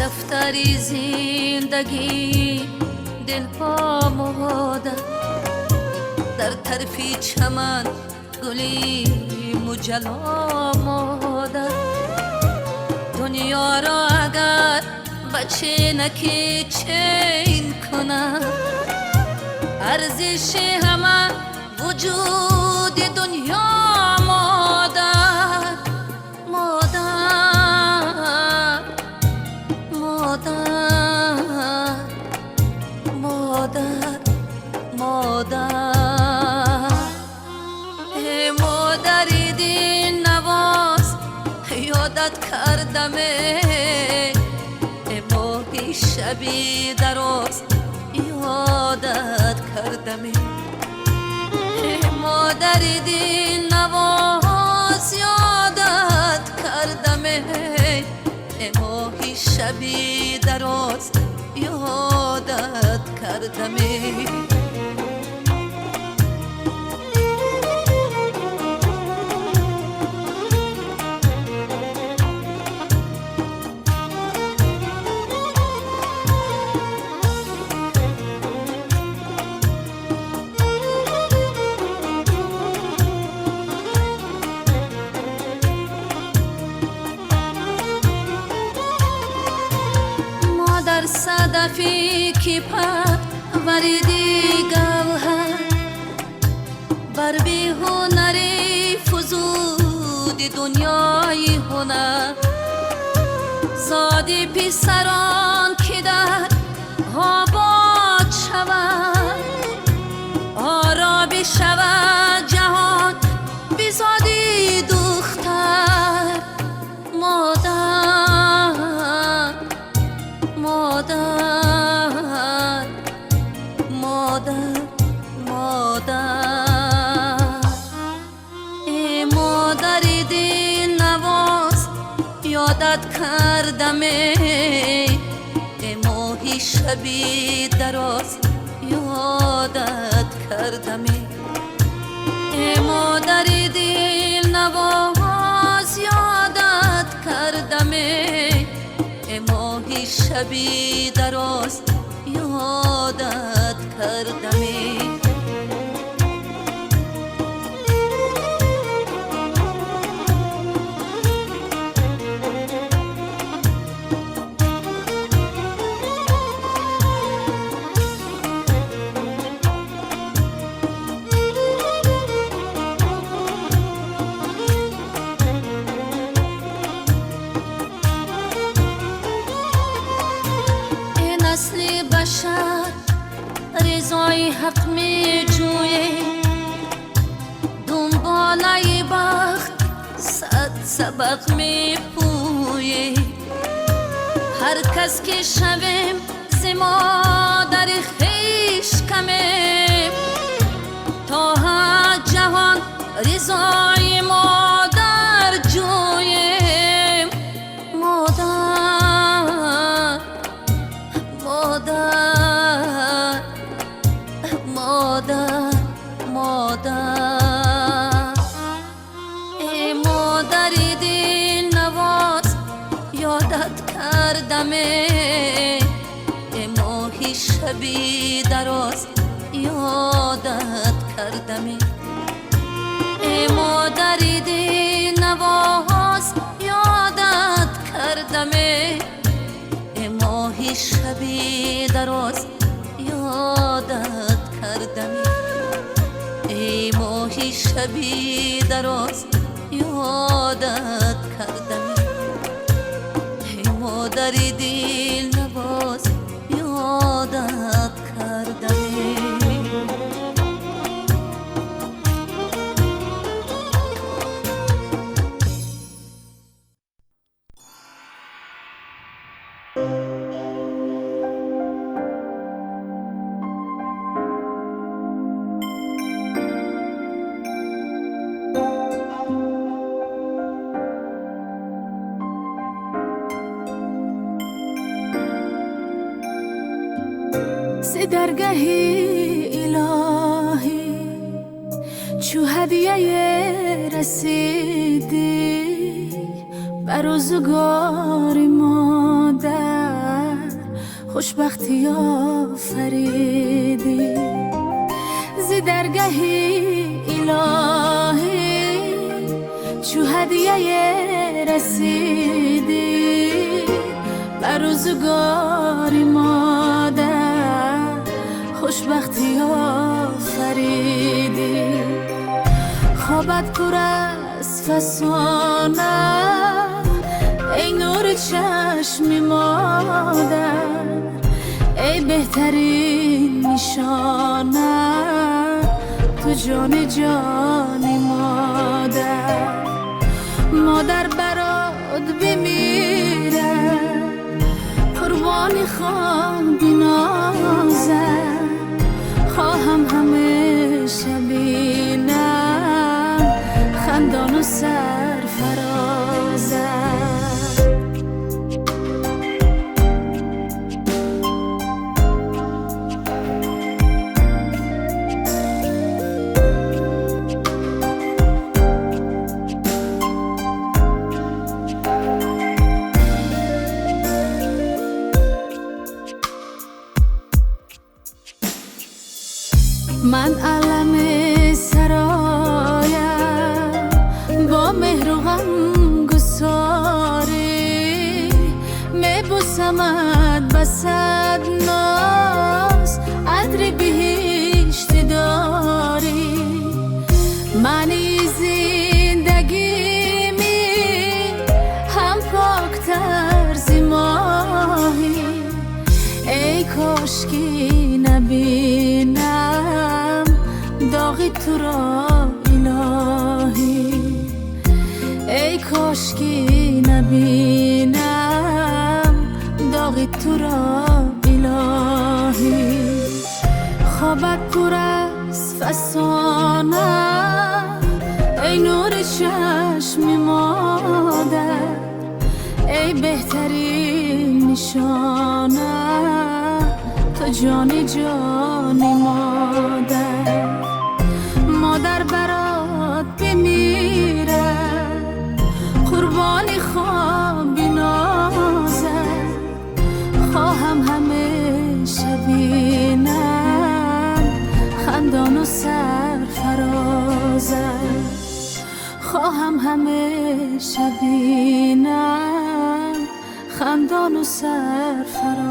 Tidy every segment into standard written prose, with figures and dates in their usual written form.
دفتری زندگی دلها مهاده در طرفی چمن گلی مجلا ماده دنیا را اگر بچه نکی چین کنه ارزش همه وجود دنیا مادر مادر مادر مادر مادر ای مادری دین نواز یادت کردم ای ماهی شبی دراز یادت کردم ای مادری دین نواز یادت کردم ای ماهی شبی دراز یادت کردم صدفی که پروردی گوهر بر بی هنری فزود دنیای هنر زادی پسران که در آباد شود آراب شود جهان بزادی دختر مادر مادر مادر مادر ای مادر دل نواز یادت کردم ای ماهی شبی دراز یادت کردم ای مادر دل نواز یادت کردم ای ماهی شبی دراز یادت کردم رضای حق می جویه، دنباله بخت صد سبق می پویه. هر کس که شویم ز مادر خویش کمه، تا هر جهان رضای مادر جویم. مادر مادر مادر مادر، ای مادر دل نواز یادت کردم، ای ماهی شبی دراز یادت کردم. ای مادر دل نواز یادت کردم، ای ماهی شبی دراز یادت کردم. ای ماهی شبی دراز یادت کردم. ای مادر دل نواز یادت کردم. درگاهی الهی چو هدیه رسیدی، بر روزگار مادر خوشبختی آفریدی. ز درگاهی الهی چو هدیه رسیدی، بر روزگار مادر خوشبختی آفریدی. خوابت پر از فسانه ای نور چشم مادر، ای بهترین نشانه تو جان جان مادر. مادر برات بمیره قربانی خوام بنازم، خواهم همیشه بینم خندان و سرفرازم. من علم سرایم با مهر و غم گساری، میبوسمت بسد ناز عطر بهشت داری. معنی زندگی می هم پاکتر ز ماهی، ای کاشکی نبینم داغی تو را الهی. ای کاشکی نبینم داغی تو را الهی. خوابت پر از فسانه ای نور چشم مادر، ای بهترین نشانه تو جان جان مادر. مادر برات بمیره قربانی خواب بنازم، خواهم همیشه بینم خندان و سرفرازم. خواهم همیشه بینم خندان و سرفرازم.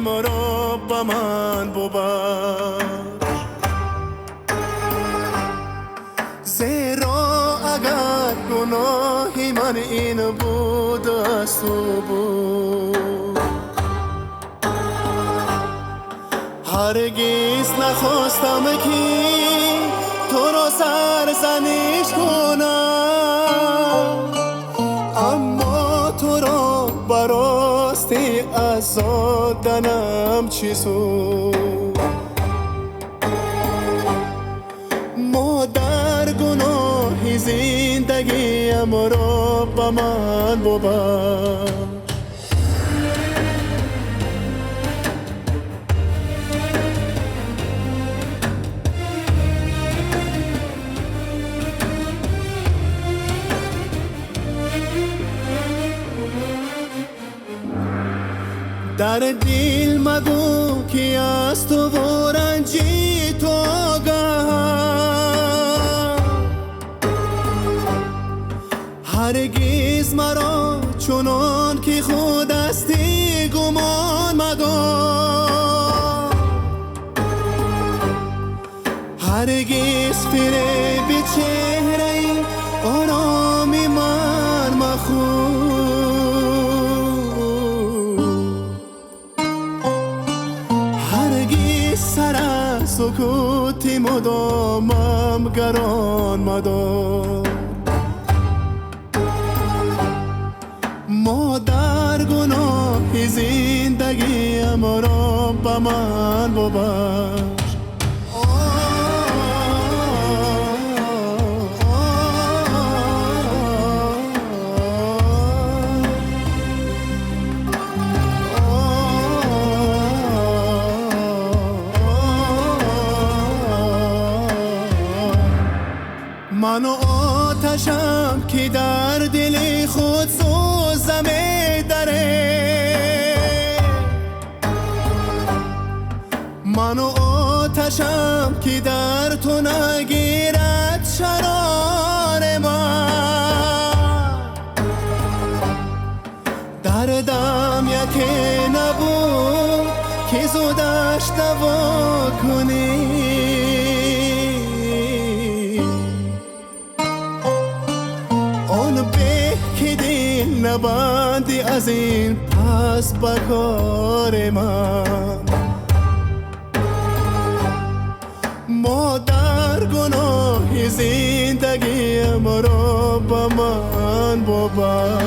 را با من ببر، زیرا اگر گناهی من این بود از تو بود، هرگز نخواستم که تو را سرزنش کنم، اما تو را براستی ازادنم چی سود. مادر گناه زندگیم را با من ببر، در دل مگو که از تو و رنجی تو آگهم، هرگز مرا چنان که خود استی گمان مدار، هرگز فریب چهره آرامی من مخور، سر سکوتی مدامم گران مدار، مادر گناه زندگیم را با من ببر. من آتشم که در دل خود سوزم دره، من آتشم که در تو نگیرد شرار من، دردم یکی نبود که زودش دوا کنی، نبندی از این پس با کار من، مادر گناه زندگیم را با من ببر.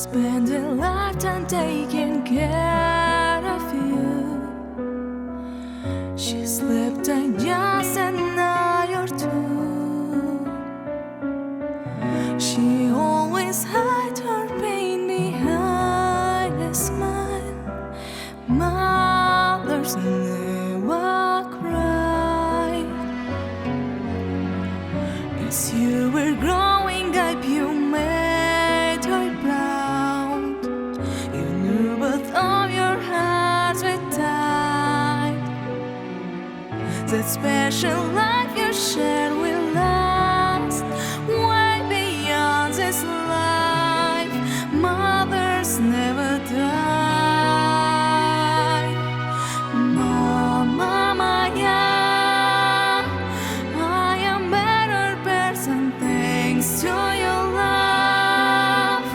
Spend a lifetime taking care of you. She slept in just a night or two. She always hid her pain behind a smile. Mothers never cry. As you were growing up, you made her proud. You knew both of your hearts were tied. That special life you shared will last way beyond this life. Mothers never die. Mama Maya, I am better person thanks to your love.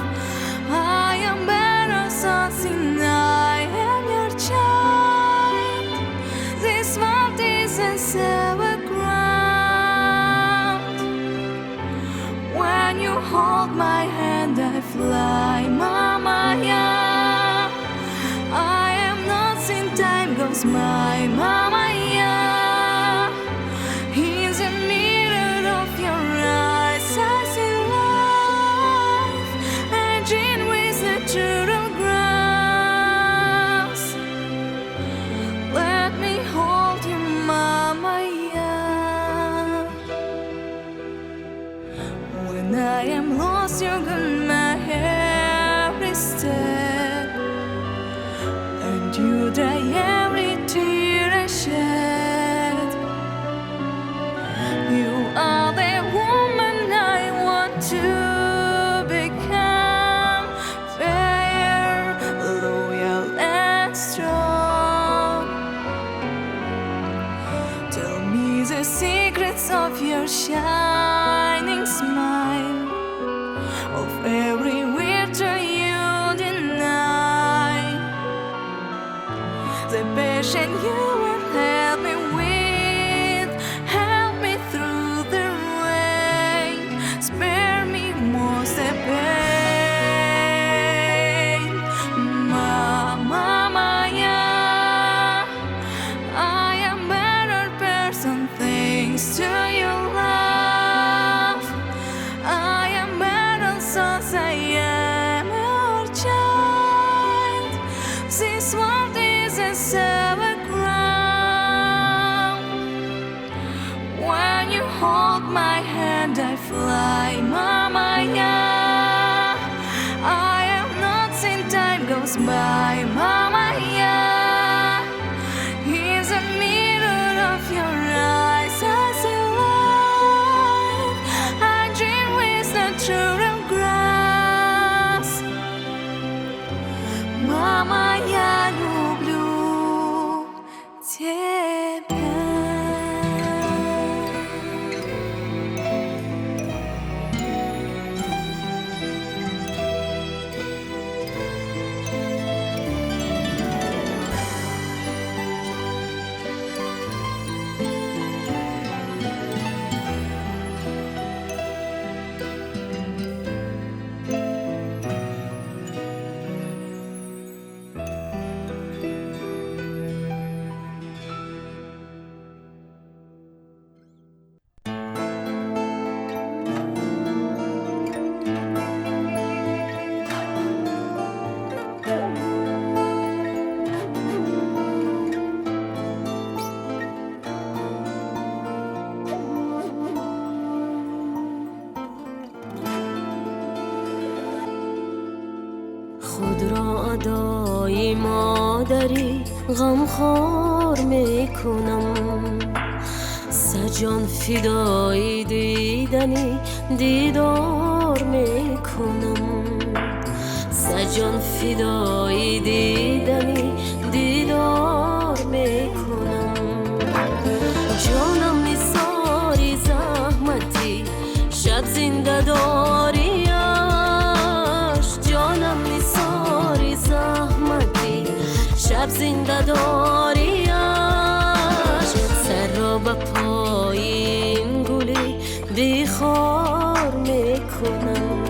I am better since I am your child. This world isn't ever ground. When you hold my hand, I fly, Mama, yeah. I am not in time goes by, Mama, yeah. In the mirror of your eyes, I see life, and in natural grass. Let me hold you, mama, yeah. When I am lost, you're gonna my every step, and you dry every tear I shed. You are the woman I want to become, fair, loyal, and strong. Tell me the secrets of your shining smile, of every winter you deny, the passion you will help me with, help me through the rain, spare me most the pain. Mama, Maya, I am better person thanks to your love. I am better since I am your child. This world is a sour ground. When you hold my hand, I fly, Mama, yeah. I am not seen time goes by, Mama, yeah. Here's a mirror of your eyes, I see life. I dream with natural grass. Мама, я люблю тебя. خود را ادای مادری غمخوار میکنم، سجان فدای دیدنی دیدار میکنم، سجان فدای دیدنی دیدار میکنم. جانم نثاری زحمتی شب زنده داریش، جانم نثاری زحمتی شب زنده داریش. سر را به پایین گلی بیخار میکنم،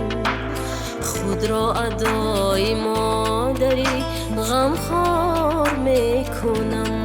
خود را ادای مادری غمخوار میکنم.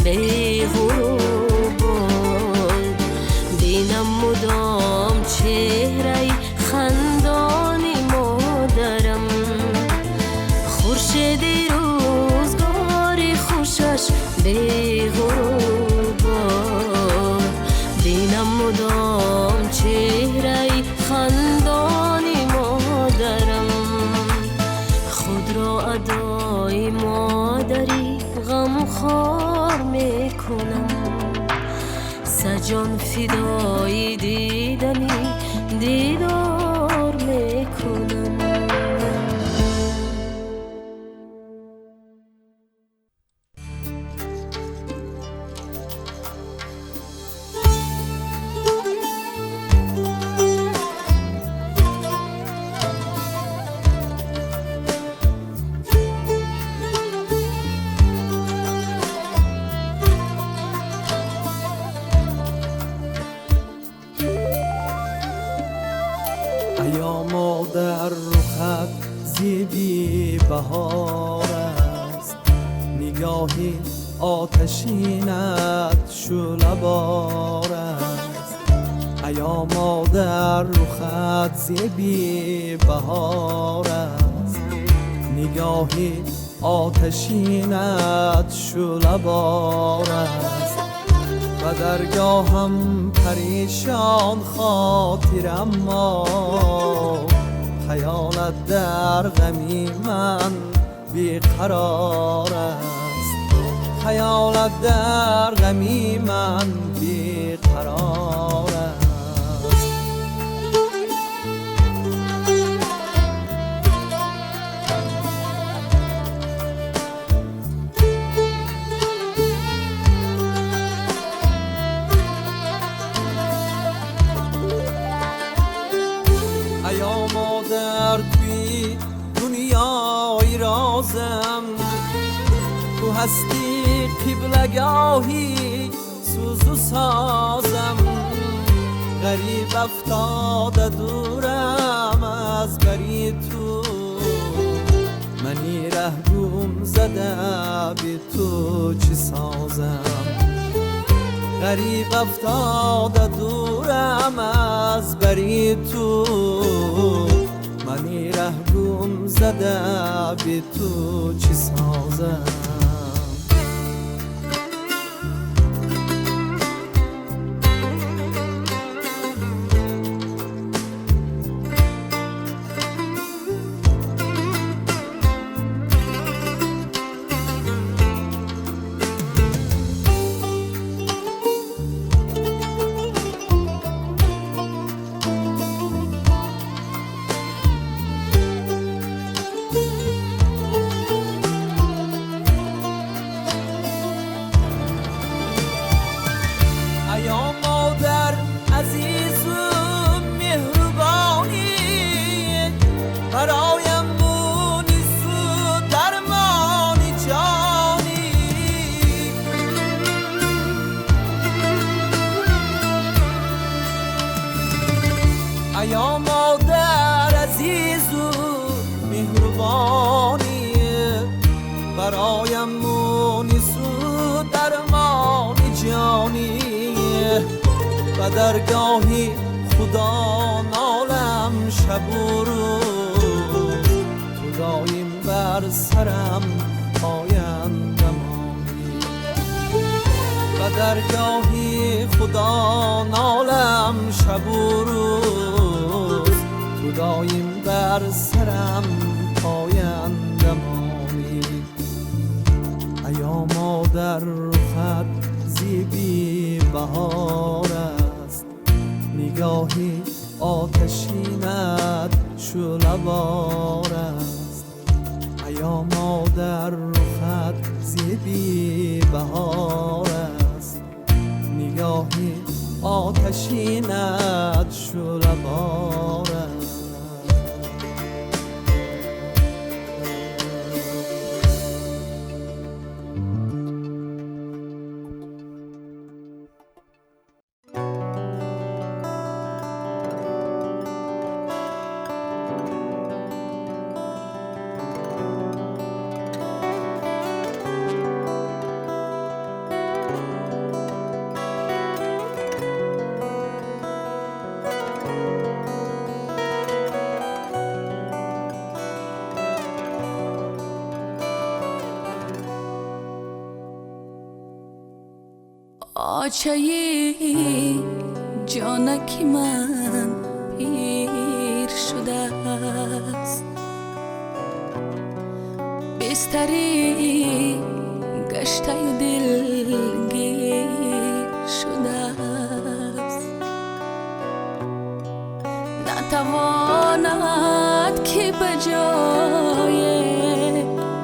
به غروبان. بینم مدام چهره خندانی مادرم، خورشید روزگاری خوشش به غروبان. بینم مدام چهره خندانی مادرم، خود را ادای مادری غمخوار میکنم. سجان فدای دیدنی دیدار میکنم. در رخت زیبی بهار است، نگاهی آتشینت شعله‌بار است. ایا مادر رخت زیبی بهار است، نگاهی آتشینت شعله‌بار است. و درگاهم پریشان خاطرم ما، خیالت در غمی من بیقرار است. خیالت در غمی من بیقرار است. ایا مادر توی دنیای رازم، تو هستی قبلگاهی سوز و سازم. غریب افتاده دورم از بری تو، منی ره گم زده بی تو چی سازم. غریب افتاده دورم از بری تو، منی ره گم زده بی تو چی سازم. ایا مادر عزیز و مهربانی، برایم مونس و درمانی جانی. ایا مادر عزیز و مهربانی، برایم مونس و درمانی جانی. و درگاهی خدا نالم شب و روز، تو دایم بر سرم پایندمانی. و درگاهی خدا نالم شب و روز، تو دایم بر سرم پایندمانی. ایا مادر رخت زیبی بهار است، نگاهی آتشینت شعله‌بار است. ایا مادر رخت زیبی بهار است، نگاهی آتشینت شعله‌بار است. آچه جانکی من پیر شده است، بستری گشته و دلگیر شده است. نتواند که به جای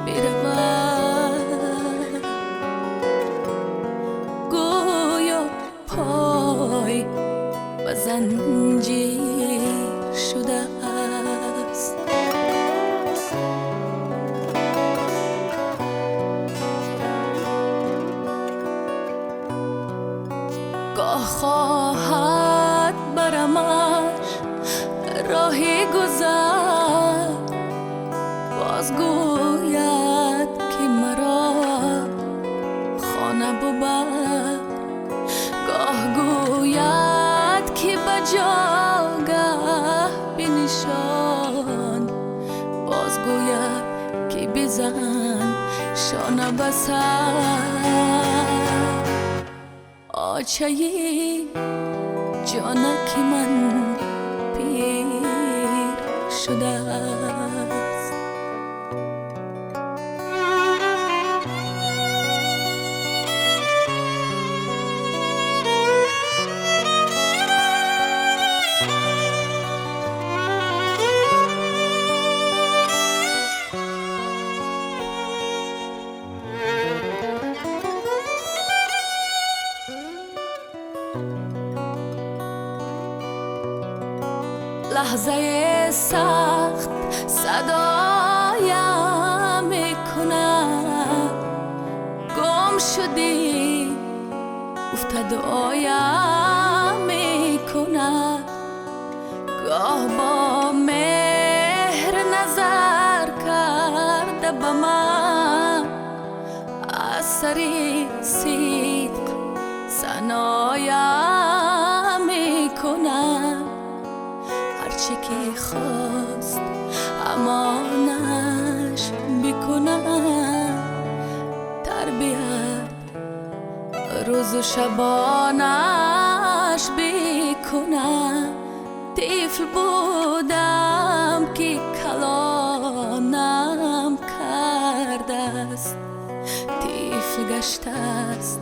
برود، گویا پای و زنجیر شده است. گاه خواهد برمش راهی گذر، باز گوید که مرا خانه ببر. گاه گوید که به جاگه بنشان، باز گوید که بزن شانه به سر. آچه جانکی من پیر شده است. لحظه سخت صدایم میکند، گم شدی افتادایم میکند. گاه با مهر نظر کرده به من، از سری صدق ثنایم میکند. هرچی که خواست امانش بکنم، تربیت روز و شبانش بکنم. طفل بودم که کلانم کرده است، طفل گشته است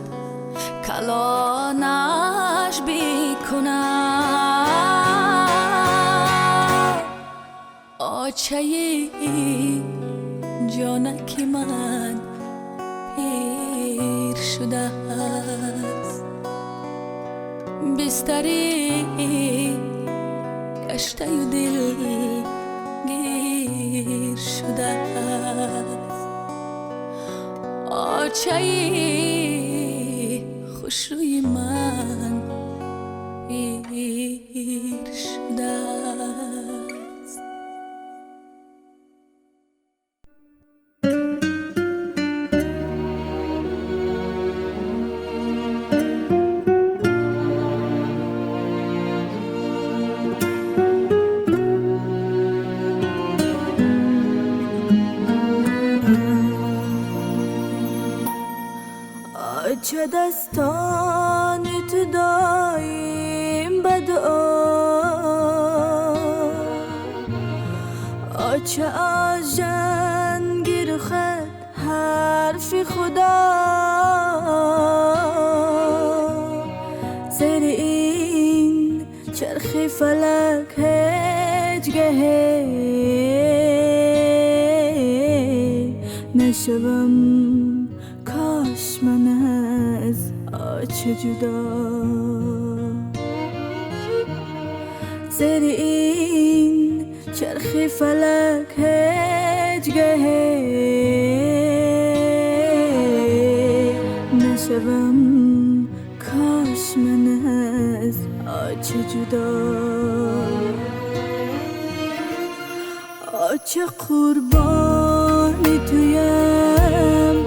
کلانش بکنم. آچه جانکی من پیر شده است، بستری گشته و دلگیر شده است. آچه خوشروی من پیر شده است. آچه دستان تو دایم به دعا، آچه آژن گیر خط حرف خدا. زیر این چرخ فلک هجگه نشوم، کاش من از آچه جدا. زیر این چرخ فلک هجگه نشوم، کاش من از آچه جدا. آچه قربان تویم،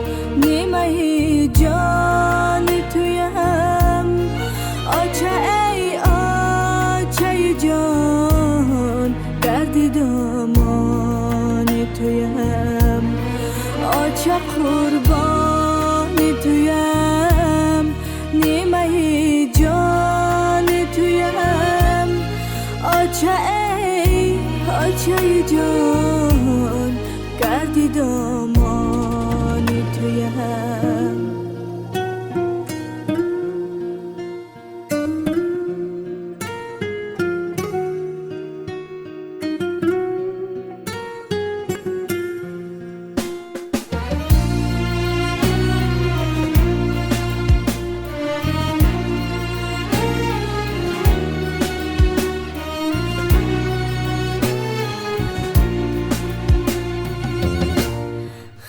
نیمه جان تویم. آچه ای آچه جان، گردی دامان تویم. آچه قربان تویم، نیمه گردی دامان تویم.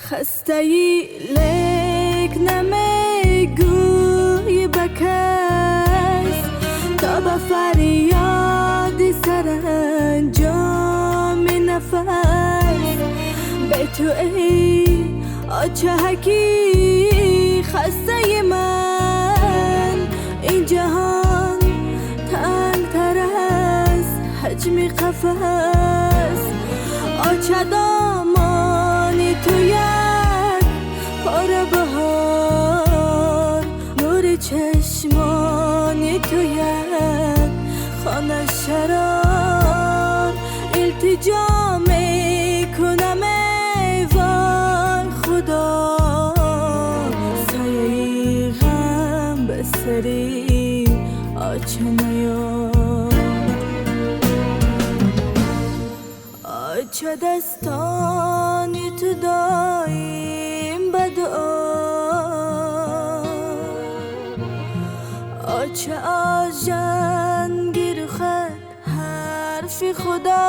خسته‌ای لیک نمیگویی به کس تا به فریادی سرانجام نفس. به تو ای آچهکی خسته من، این جهان تنگ‌تر از حجم قفس. آچه دامانی تو یک پار بهار، نور چشمانی تو یک خانه شرار. التجا میکنم ای وای خدا، سایه غم به سری آچه نیار. آچه دستانی تو دایم به دعا، آچه آژن گیر و خط حرف خدا.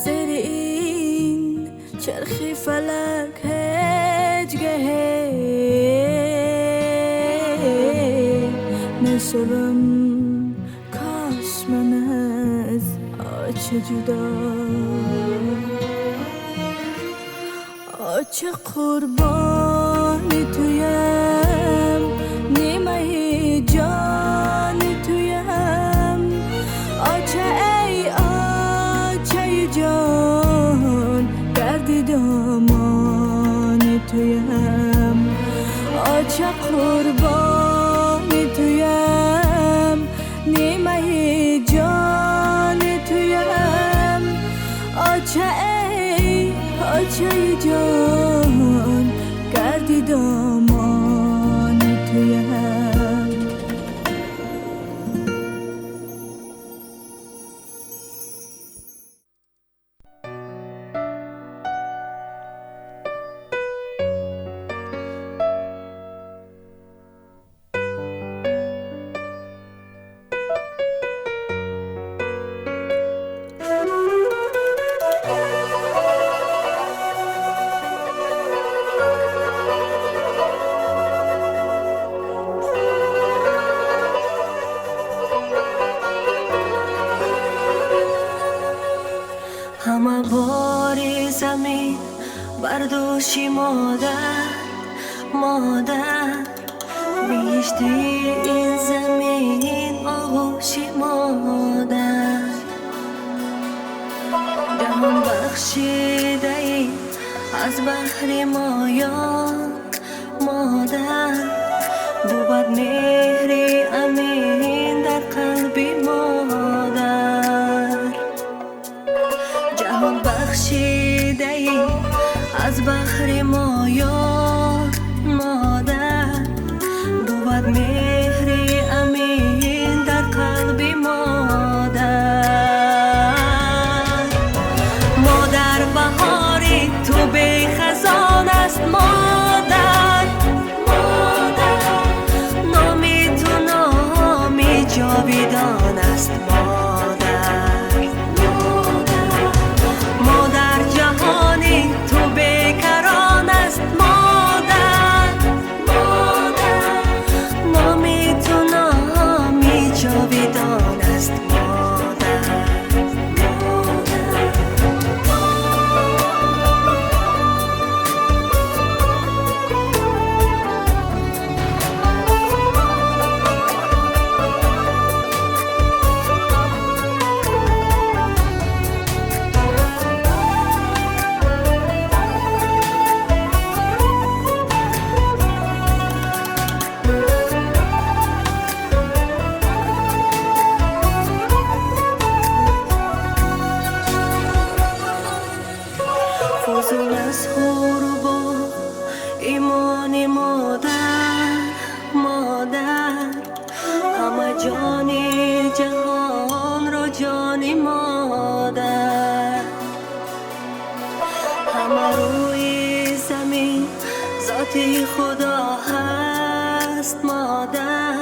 زیر این چرخی فلک هیچ گهی نشوم، کاش من از آچه جدا. آچه قربانی تویم، نیمه جان تویم. آچه ای آچه جان، گردی دامان تویم. آچه قربانی تویم، نیمه جان تویم. آچه ای آچه جان، گردی دامان تویم. همه باری زمین برداشتی مادر، مادر. بیشتی این زمین آغوشی مادر. جهان بخشیده ای از بحر مایان مادر. بود مهری امین در قلبی مادر. جهان بخشیده ای از بحر مایان مادر. بود مهری امین در قلبی مادر. مادر بهاری تو بی خزان است مادر. مادر نامی تو نامی جاویدان است مادر. مادر جهانی تو بیکران است مادر. مادر نامی تو نامی جاویدان است مادر. مادر فزون از حور و ایمان مادر همه جانی جهان را جانی مادر همه روی زمین ذاتی خدا هست مادر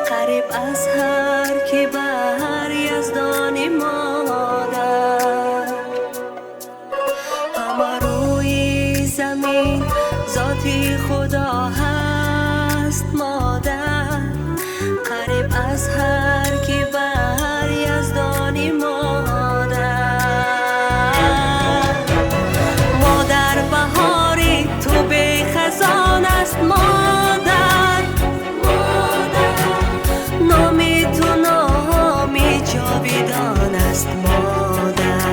قریب از هر کی بر یزدانی مادر همه روی زمین ذاتی خدا هست مادر قریب از هر کی بر یزدانی مادر بهاری تو به خزان است مادر نامی تو نامی جاویدان است مادر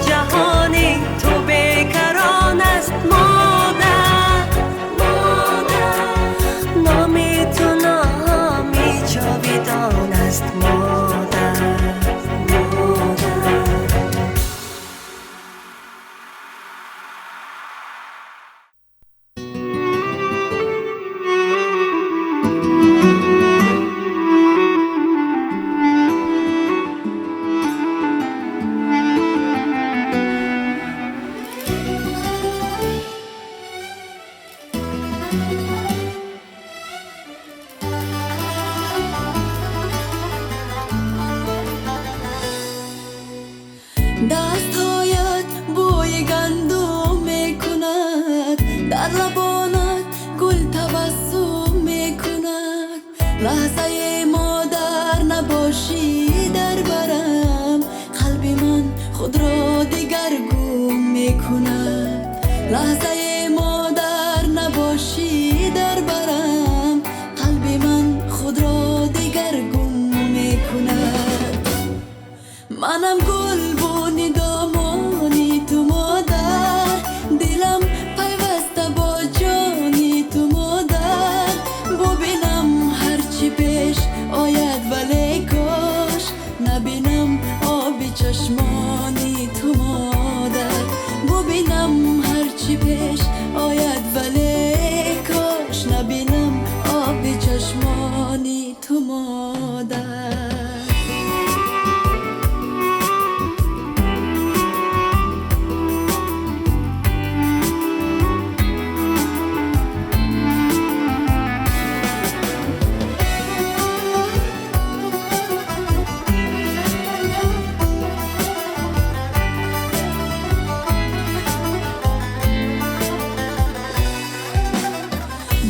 جهانی تو بیکران است مادر نامی تو نامی جاویدان است مادر دستهایت بوی گندم میکند در لبانت گل تبسم میکند لحظه مادر نباشی در برم قلب من خود را دگرگون میکند لحظه مادر نباشی در برم قلب من خود را دگرگون میکند منم گلبونی دامانی تو مادر دلم پیوسته با جانی تو مادر ببینم هرچی پیش آید ولی کاش نبینم آبی چشمانی تو مادر ببینم هرچی پیش آید ولی کاش نبینم آبی چشمانی تو مادر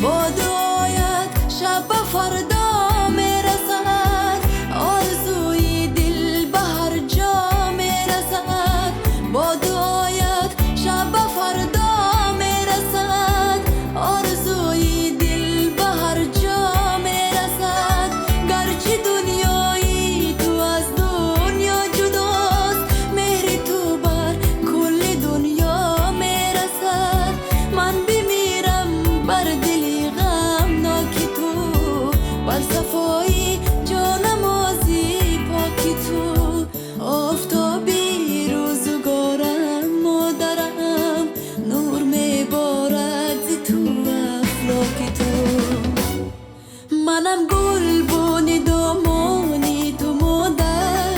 با دعایت شب به فردا میرسد آرزوی دل به هر جا میرسد با دعایت شب به فردا میرسد آرزوی دل به هر جا میرسد گرچه دنیایی تو از دنیا جداست مهر تو بر کل دنیا میرسد من بمیرم بر دلی غمناکی تو بر صفایی جانمازی پاکی تو آفتابی روزگارم مادرم نور میبارد ز تو افلاکی تو منم گلبونی دامانی تو مادر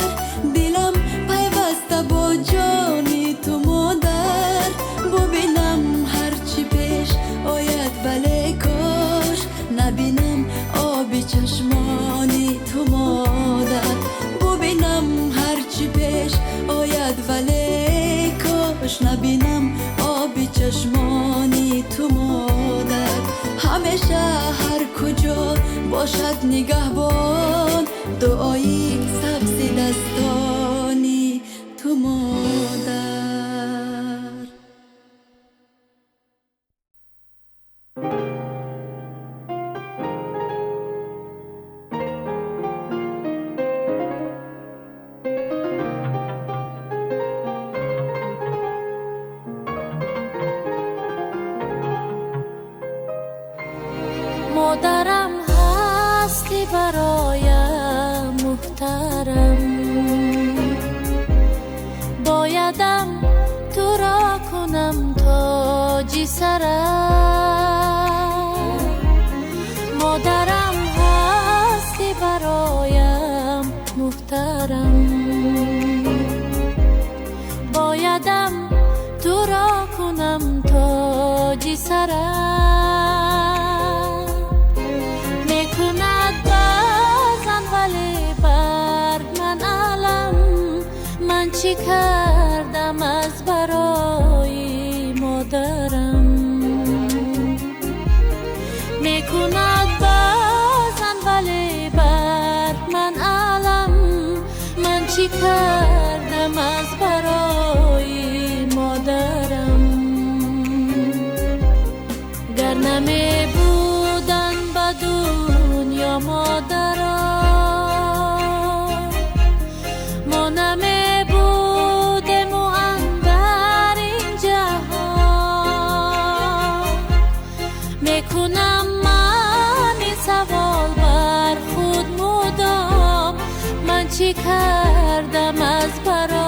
دلم پیوسته با جانی تو مادر ببینم هرچی پیش آید ولی کاش نبینم آبی چشمانی تو مادر ببینم هرچی پیش آید ولی کاش نبینم آبی چشمانی تو مادر همیشه هر کجا باشد نگهبان دعایی سبز دستانی تو مادر مادرم هستی برایم چی کردم از برای مادرم؟ میکند بازن ولی بر من علم. من چی کردم از برای مادرم؟ گر نمی بودن به دنیا مادرم، ما نمی بودیم و اندر این جهان. میکنم من این سوال بر خود مدام، من چی کردم از برای